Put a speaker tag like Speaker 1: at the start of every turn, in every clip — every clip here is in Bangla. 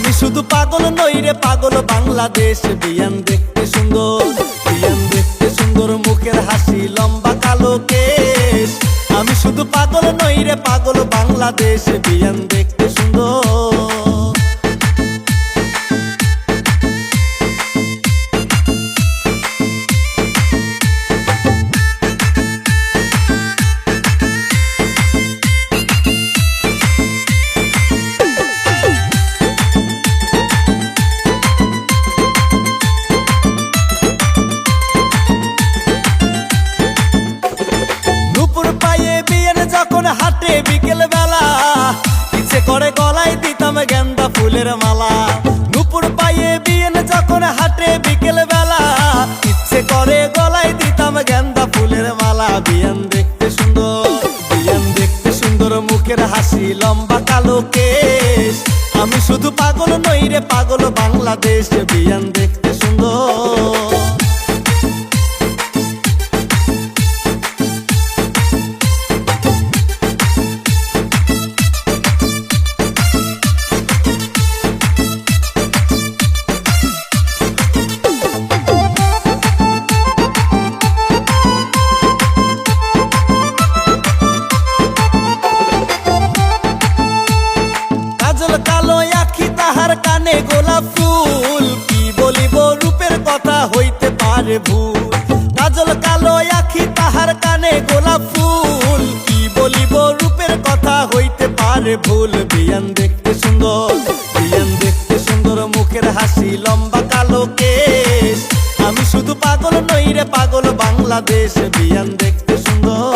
Speaker 1: আমি শুধু পাগল নই রে পাগল বাংলাদেশ। বিয়ান দেখতে সুন্দর, বিয়ান দেখতে সুন্দর, মুখের হাসি, লম্বা কালো কেশ। আমি শুধু পাগল নই রে পাগল বাংলাদেশ। বিয়ান দেখতে সুন্দর। যখন হাটে বিকেল বেলা ইচ্ছে করে গলায় দিতাম গেন্দা ফুলের মালা। নুপুর পায়ে বিয়েন যখন হাটে বিকেল বেলা ইচ্ছে করে গলায় দিতাম গেন্দা ফুলের মালা। বিয়ান দেখতে সুন্দর, বিয়ান দেখতে সুন্দর, মুখের হাসি, লম্বা কালো কেশ। আমি শুধু পাগল নই রে পাগল বাংলাদেশ। বিয়ান দেখতে সুন্দর। কালো আখি তাহার কানে গোলাপ ফুল, কি বলিব রূপের কথা হইতে পারে ভুল। কাজল কালো আখি তাহার কানে গোলাপ ফুল, কি বলিব রূপের কথা হইতে পারে ভুল। বিয়ান দেখতে সুন্দর, বিয়ান দেখতে সুন্দর, মুখের হাসি, লম্বা কালো কেশ। আমি শুধু পাগল নই রে পাগল বাংলাদেশ। বিয়ান দেখতে সুন্দর।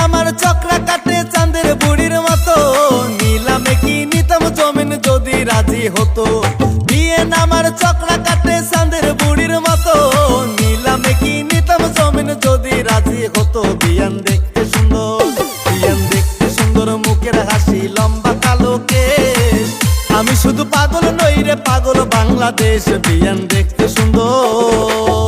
Speaker 1: আমার চক্রা কাটে চাঁদের বুড়ির মতো, নিলামে কি নিতাম জমিন যদি রাজি হতো। বিয়েন আমার চক্রা কাটে চাঁদের বুড়ির মতো, নিলামে কি নিতাম জমিন যদি রাজি হতো। বিয়ান দেখতে সুন্দর, বিয়ান দেখতে সুন্দর, মুখের হাসি, লম্বা কালো কেশ। আমি শুধু পাগল নই রে পাগল বাংলাদেশ। বিয়ান দেখতে সুন্দর।